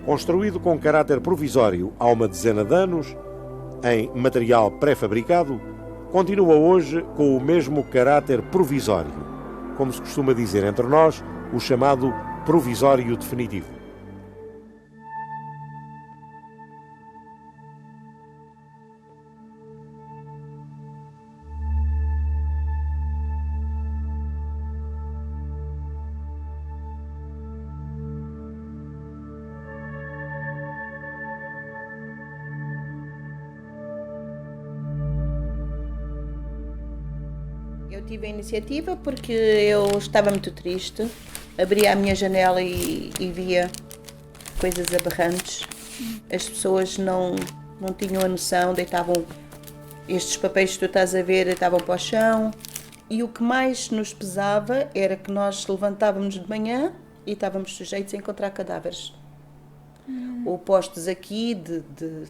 Construído com caráter provisório há uma dezena de anos, em material pré-fabricado, continua hoje com o mesmo caráter provisório, como se costuma dizer entre nós, o chamado provisório definitivo. Eu tive a iniciativa porque eu estava muito triste, abria a minha janela e via coisas aberrantes. As pessoas não tinham a noção, deitavam estes papéis que tu estás a ver, deitavam para o chão. E o que mais nos pesava era que nós levantávamos de manhã e estávamos sujeitos a encontrar cadáveres. Ou postos aqui de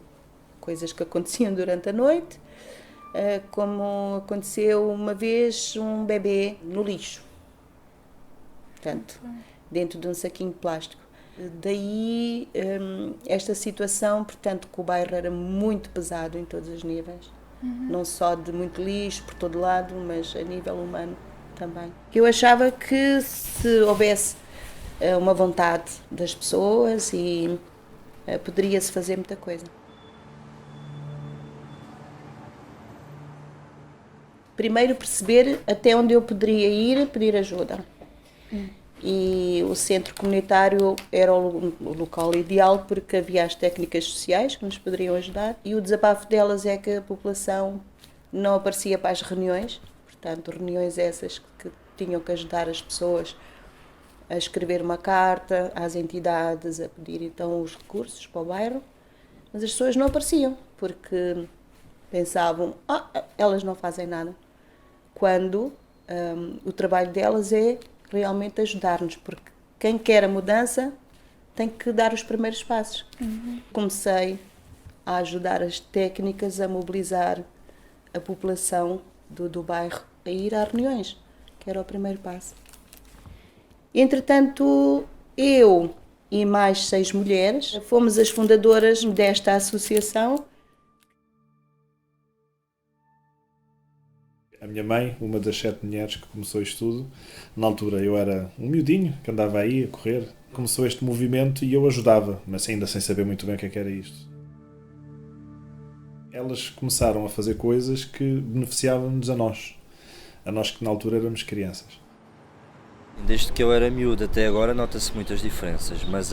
coisas que aconteciam durante a noite, como aconteceu uma vez um bebê no lixo, portanto, dentro de um saquinho de plástico. Daí esta situação, portanto, que o bairro era muito pesado em todos os níveis, não só de muito lixo por todo lado, mas a nível humano também. Eu achava que se houvesse uma vontade das pessoas e poderia-se fazer muita coisa. Primeiro perceber até onde eu poderia ir pedir ajuda. E o centro comunitário era o local ideal porque havia as técnicas sociais que nos poderiam ajudar e o desabafo delas é que a população não aparecia para as reuniões, portanto reuniões essas que tinham que ajudar as pessoas a escrever uma carta às entidades, a pedir então os recursos para o bairro, mas as pessoas não apareciam porque pensavam, elas não fazem nada. Quando o trabalho delas é realmente ajudar-nos, porque quem quer a mudança tem que dar os primeiros passos. Comecei a ajudar as técnicas a mobilizar a população do bairro a ir a reuniões, que era o primeiro passo. Entretanto, eu e mais 6 mulheres fomos as fundadoras desta associação. A minha mãe, uma das 7 mulheres que começou isto tudo, na altura eu era um miudinho que andava aí a correr, começou este movimento e eu ajudava, mas ainda sem saber muito bem o que é que era isto. Elas começaram a fazer coisas que beneficiavam-nos a nós que na altura éramos crianças. Desde que eu era miúdo até agora nota-se muitas diferenças, mas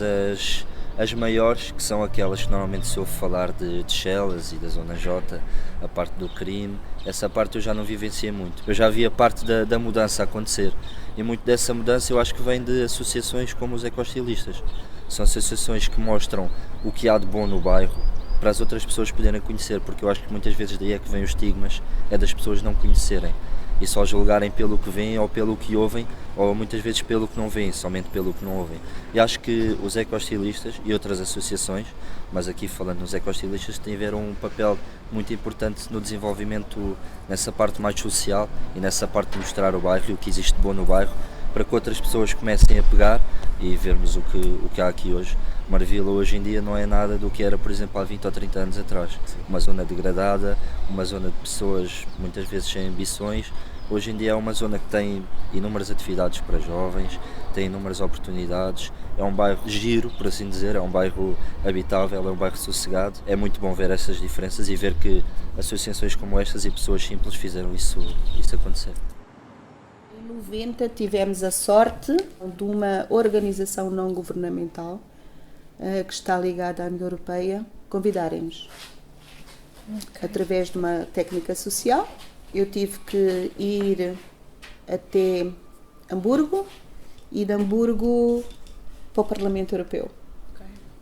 as maiores, que são aquelas que normalmente se ouve falar de Chelas e da Zona J, a parte do crime, essa parte eu já não vivenciei muito. Eu já vi a parte da mudança acontecer e muito dessa mudança eu acho que vem de associações como os ecoestilistas. São associações que mostram o que há de bom no bairro para as outras pessoas poderem conhecer, porque eu acho que muitas vezes daí é que vem os estigmas, é das pessoas não conhecerem e só julgarem pelo que veem ou pelo que ouvem, ou muitas vezes pelo que não veem, somente pelo que não ouvem. E acho que os ecoestilistas e outras associações, mas aqui falando nos ecoestilistas, têm a ver um papel muito importante no desenvolvimento, nessa parte mais social e nessa parte de mostrar o bairro e o que existe de bom no bairro, para que outras pessoas comecem a pegar e vermos o que há aqui hoje. Marvila hoje em dia não é nada do que era, por exemplo, há 20 ou 30 anos atrás. Uma zona degradada, uma zona de pessoas muitas vezes sem ambições. Hoje em dia é uma zona que tem inúmeras atividades para jovens, tem inúmeras oportunidades, é um bairro giro, por assim dizer, é um bairro habitável, é um bairro sossegado. É muito bom ver essas diferenças e ver que associações como estas e pessoas simples fizeram isso acontecer. Em 90 tivemos a sorte de uma organização não governamental que está ligada à União Europeia convidarem-nos através de uma técnica social. Eu tive que ir até Hamburgo e de Hamburgo para o Parlamento Europeu.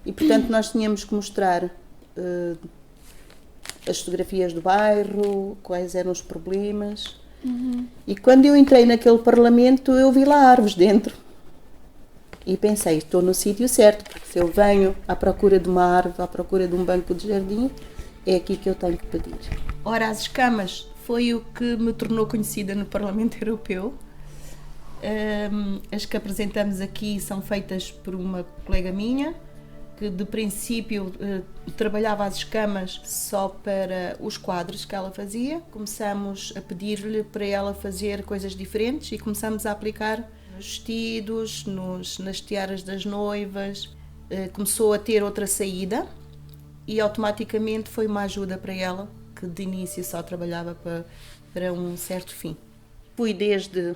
E portanto nós tínhamos que mostrar as fotografias do bairro, quais eram os problemas. E quando eu entrei naquele Parlamento eu vi lá árvores dentro. E pensei, estou no sítio certo, porque se eu venho à procura de uma árvore, à procura de um banco de jardim, é aqui que eu tenho que pedir. Ora, as escamas foi o que me tornou conhecida no Parlamento Europeu. As que apresentamos aqui são feitas por uma colega minha, que de princípio trabalhava as escamas só para os quadros que ela fazia. Começamos a pedir-lhe para ela fazer coisas diferentes e começamos a aplicar nos vestidos, nas tiaras das noivas. Começou a ter outra saída e automaticamente foi uma ajuda para ela, que de início só trabalhava para um certo fim. Fui desde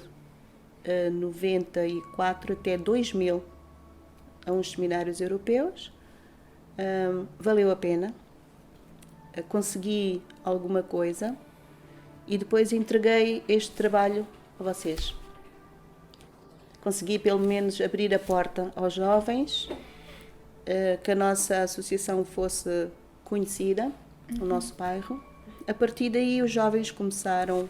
94 até 2000 a uns seminários europeus. Valeu a pena, consegui alguma coisa e depois entreguei este trabalho a vocês. Consegui pelo menos abrir a porta aos jovens, que a nossa associação fosse conhecida no nosso bairro. A partir daí os jovens começaram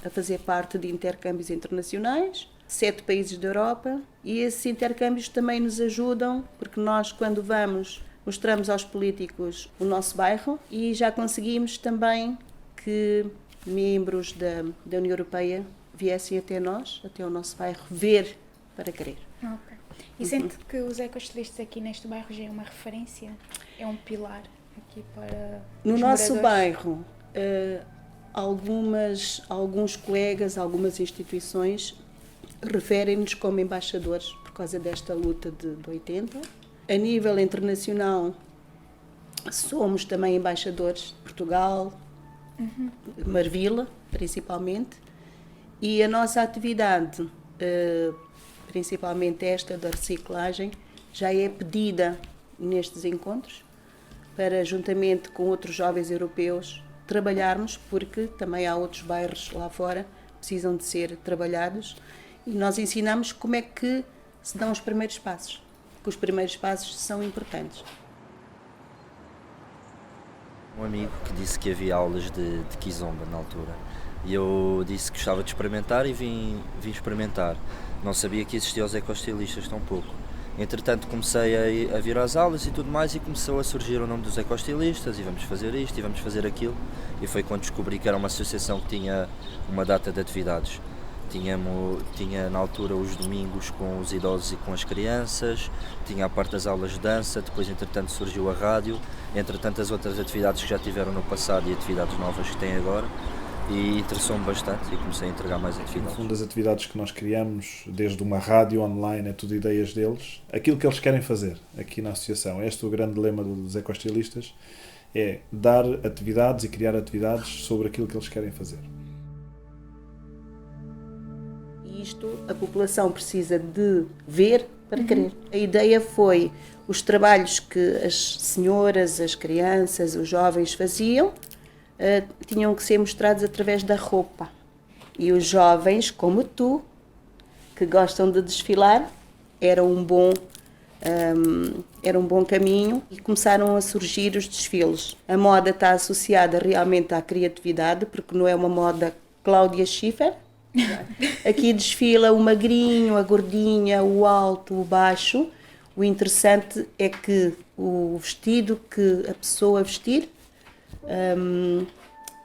a fazer parte de intercâmbios internacionais, 7 países da Europa, e esses intercâmbios também nos ajudam, porque nós, quando vamos, mostramos aos políticos o nosso bairro e já conseguimos também que membros da União Europeia viessem até nós, até o nosso bairro, ver para querer. Ok. E sente que os ecoestilistas aqui neste bairro já é uma referência? É um pilar aqui para no os nosso moradores? bairro, alguns colegas, algumas instituições referem-nos como embaixadores por causa desta luta de 80. A nível internacional, somos também embaixadores de Portugal, Marvila, principalmente, e a nossa atividade, principalmente esta da reciclagem, já é pedida nestes encontros para, juntamente com outros jovens europeus, trabalharmos, porque também há outros bairros lá fora que precisam de ser trabalhados, e nós ensinamos como é que se dão os primeiros passos, porque os primeiros passos são importantes. Um amigo que disse que havia aulas de Kizomba na altura e eu disse que gostava de experimentar e vim experimentar. Não sabia que existiam os ecoestilistas tão pouco. Entretanto comecei a vir às aulas e tudo mais, e começou a surgir o nome dos ecoestilistas, e vamos fazer isto e vamos fazer aquilo, e foi quando descobri que era uma associação que tinha uma data de atividades. Tinha na altura os domingos com os idosos e com as crianças, tinha a parte das aulas de dança, depois entretanto surgiu a rádio, entretanto as outras atividades que já tiveram no passado e atividades novas que têm agora, e interessou-me bastante e comecei a entregar mais No atividades. fundo, as atividades que nós criamos, desde uma rádio online, é tudo ideias deles, aquilo que eles querem fazer aqui na associação. Este é o grande lema dos ecoestilistas, é dar atividades e criar atividades sobre aquilo que eles querem fazer. Isto a população precisa de ver para querer. A ideia foi os trabalhos que as senhoras, as crianças, os jovens faziam, tinham que ser mostrados através da roupa. E os jovens, como tu, que gostam de desfilar, era um bom caminho, e começaram a surgir os desfiles. A moda está associada realmente à criatividade, porque não é uma moda Cláudia Schiffer. Aqui desfila o magrinho, a gordinha, o alto, o baixo. O interessante é que o vestido que a pessoa vestir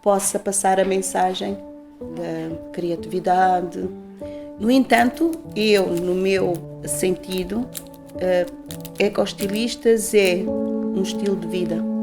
possa passar a mensagem da criatividade. No entanto, eu, no meu sentido, ecoestilistas é um estilo de vida.